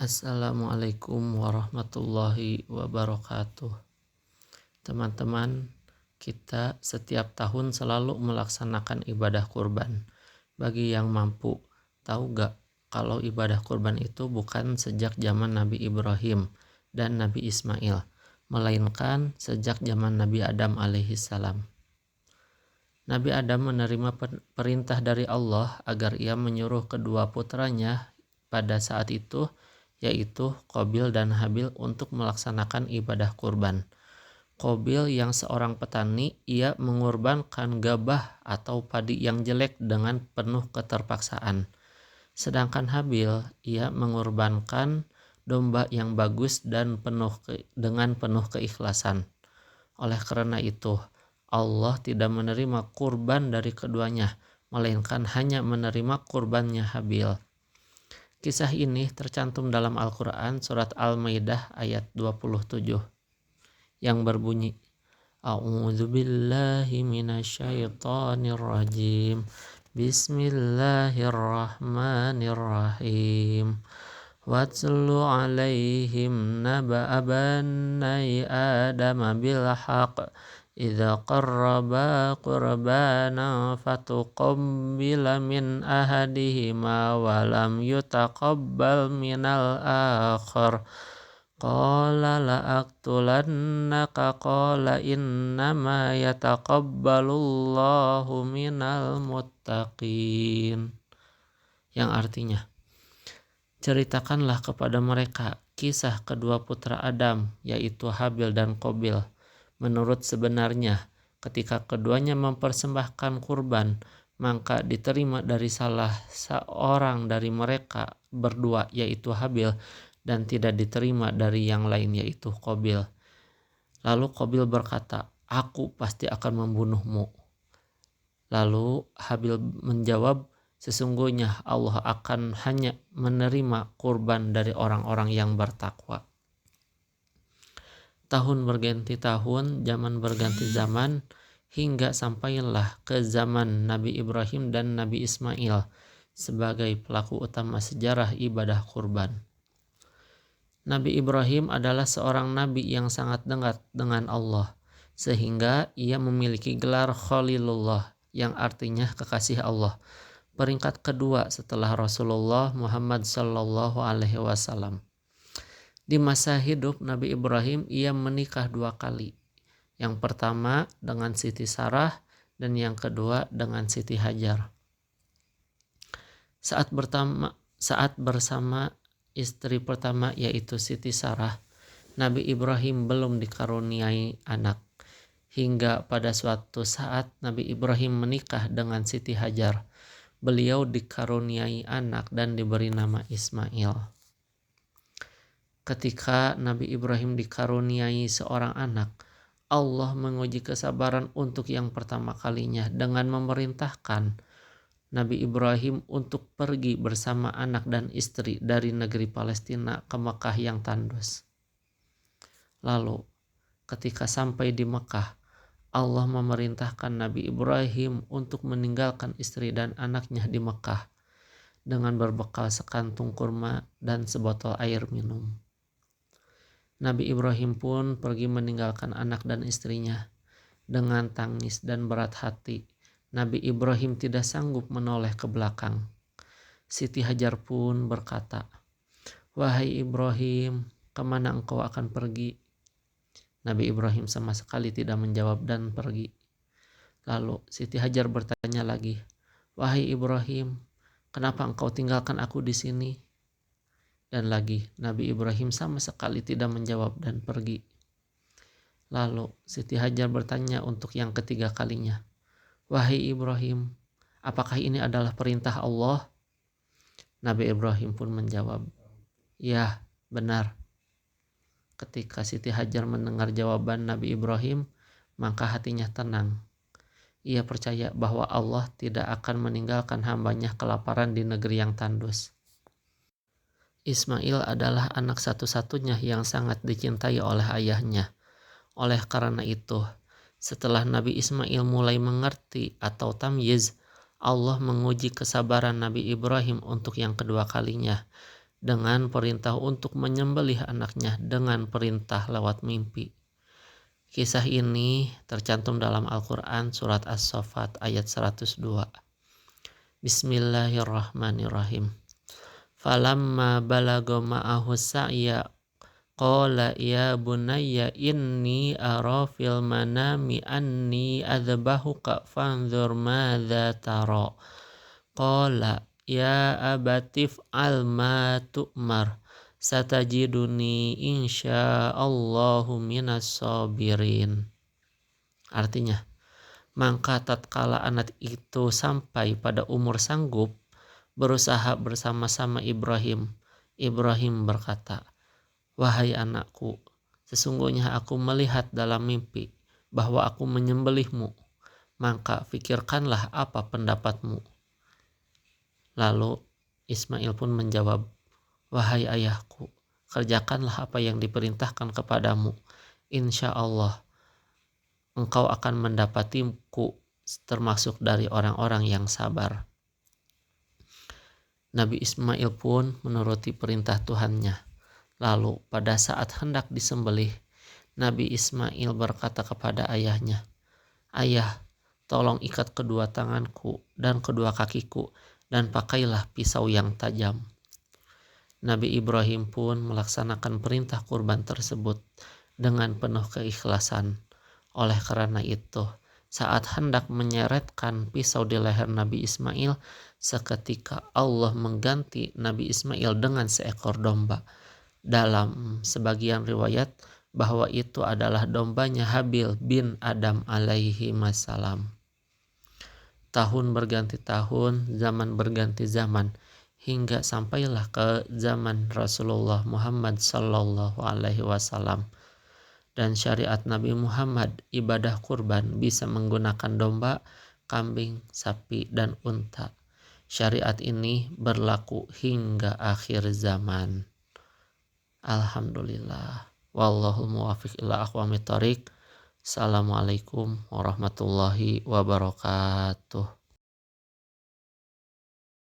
Assalamualaikum warahmatullahi wabarakatuh. Teman-teman, kita setiap tahun selalu melaksanakan ibadah kurban. Bagi yang mampu, tahu gak kalau ibadah kurban itu bukan sejak zaman Nabi Ibrahim dan Nabi Ismail, melainkan sejak zaman Nabi Adam alaihissalam. Nabi Adam menerima perintah dari Allah agar ia menyuruh kedua putranya pada saat itu, yaitu Qabil dan Habil, untuk melaksanakan ibadah kurban. Qabil yang seorang petani, ia mengorbankan gabah atau padi yang jelek dengan penuh keterpaksaan. Sedangkan Habil, ia mengorbankan domba yang bagus dan dengan penuh keikhlasan. Oleh karena itu, Allah tidak menerima kurban dari keduanya, melainkan hanya menerima kurbannya Habil. Kisah ini tercantum dalam Al-Quran surat Al-Maidah ayat 27 yang berbunyi, A'udzubillahi minasyaitonirrajim. Bismillahirrahmanirrahim. Watlu alaihim naba'a bani Adam bilhaq idza qarraba qurbana fatuqabbila min ahadihima wa lam yutaqabbal minal akhar qala la'aqtulannaka qala innama yataqabbalullahu minal muttaqin, yang artinya, ceritakanlah kepada mereka kisah kedua putra Adam, yaitu Habil dan Qabil. Menurut sebenarnya, ketika keduanya mempersembahkan kurban, maka diterima dari salah seorang dari mereka berdua, yaitu Habil, dan tidak diterima dari yang lain, yaitu Qabil. Lalu Qabil berkata, "Aku pasti akan membunuhmu." Lalu Habil menjawab, "Sesungguhnya Allah akan hanya menerima kurban dari orang-orang yang bertakwa." Tahun berganti tahun, zaman berganti zaman, hingga sampailah ke zaman Nabi Ibrahim dan Nabi Ismail sebagai pelaku utama sejarah ibadah kurban. Nabi Ibrahim adalah seorang nabi yang sangat dekat dengan Allah, sehingga ia memiliki gelar Khalilullah, yang artinya kekasih Allah, peringkat kedua setelah Rasulullah Muhammad SAW. Di masa hidup Nabi Ibrahim, ia menikah 2 kali. Yang pertama dengan Siti Sarah dan yang kedua dengan Siti Hajar. Saat bersama istri pertama, yaitu Siti Sarah, Nabi Ibrahim belum dikaruniai anak. Hingga pada suatu saat Nabi Ibrahim menikah dengan Siti Hajar, beliau dikaruniai anak dan diberi nama Ismail. Ketika Nabi Ibrahim dikaruniai seorang anak, Allah menguji kesabaran untuk yang pertama kalinya dengan memerintahkan Nabi Ibrahim untuk pergi bersama anak dan istri dari negeri Palestina ke Mekah yang tandus. Lalu, ketika sampai di Mekah, Allah memerintahkan Nabi Ibrahim untuk meninggalkan istri dan anaknya di Mekah dengan berbekal sekantung kurma dan sebotol air minum. Nabi Ibrahim pun pergi meninggalkan anak dan istrinya. Dengan tangis dan berat hati, Nabi Ibrahim tidak sanggup menoleh ke belakang. Siti Hajar pun berkata, "Wahai Ibrahim, kemana engkau akan pergi?" Nabi Ibrahim sama sekali tidak menjawab dan pergi. Lalu Siti Hajar bertanya lagi, "Wahai Ibrahim, kenapa engkau tinggalkan aku di sini?" Dan lagi Nabi Ibrahim sama sekali tidak menjawab dan pergi. Lalu Siti Hajar bertanya untuk yang ketiga kalinya, "Wahai Ibrahim, apakah ini adalah perintah Allah?" Nabi Ibrahim pun menjawab, "Ya, benar." Ketika Siti Hajar mendengar jawaban Nabi Ibrahim, maka hatinya tenang. Ia percaya bahwa Allah tidak akan meninggalkan hambanya kelaparan di negeri yang tandus. Ismail adalah anak satu-satunya yang sangat dicintai oleh ayahnya. Oleh karena itu, setelah Nabi Ismail mulai mengerti atau tamyiz, Allah menguji kesabaran Nabi Ibrahim untuk yang kedua kalinya dengan perintah untuk menyembelih anaknya dengan perintah lewat mimpi. Kisah ini tercantum dalam Al-Quran surat As-Saffat ayat 102. Bismillahirrahmanirrahim. Falamma balaga ma'ahu sa'ya qala ya bunayya inni ara fil manami anni adbahuka fanzur madza tara. Qala ya abatif al ma tu'mar satajiduni insyaallahu minas sabirin. Artinya, maka tatkala anak itu sampai pada umur sanggup berusaha bersama-sama Ibrahim berkata, "Wahai anakku, sesungguhnya aku melihat dalam mimpi bahwa aku menyembelihmu, maka fikirkanlah apa pendapatmu." Lalu Ismail pun menjawab, "Wahai ayahku, kerjakanlah apa yang diperintahkan kepadamu. Insya Allah, engkau akan mendapatiku termasuk dari orang-orang yang sabar." Nabi Ismail pun menuruti perintah Tuhannya. Lalu pada saat hendak disembelih, Nabi Ismail berkata kepada ayahnya, "Ayah, tolong ikat kedua tanganku dan kedua kakiku dan pakailah pisau yang tajam." Nabi Ibrahim pun melaksanakan perintah kurban tersebut dengan penuh keikhlasan. Oleh karena itu, saat hendak menyeretkan pisau di leher Nabi Ismail, seketika Allah mengganti Nabi Ismail dengan seekor domba. Dalam sebagian riwayat bahwa itu adalah dombanya Habil bin Adam alaihi wassalam. Tahun berganti tahun, zaman berganti zaman, hingga sampailah ke zaman Rasulullah Muhammad sallallahu alaihi wasallam. Dan syariat Nabi Muhammad ibadah kurban bisa menggunakan domba, kambing, sapi, dan unta. Syariat ini berlaku hingga akhir zaman. Alhamdulillah. Wallahul muwaffiq ila aqwamit thoriq. Assalamualaikum warahmatullahi wabarakatuh.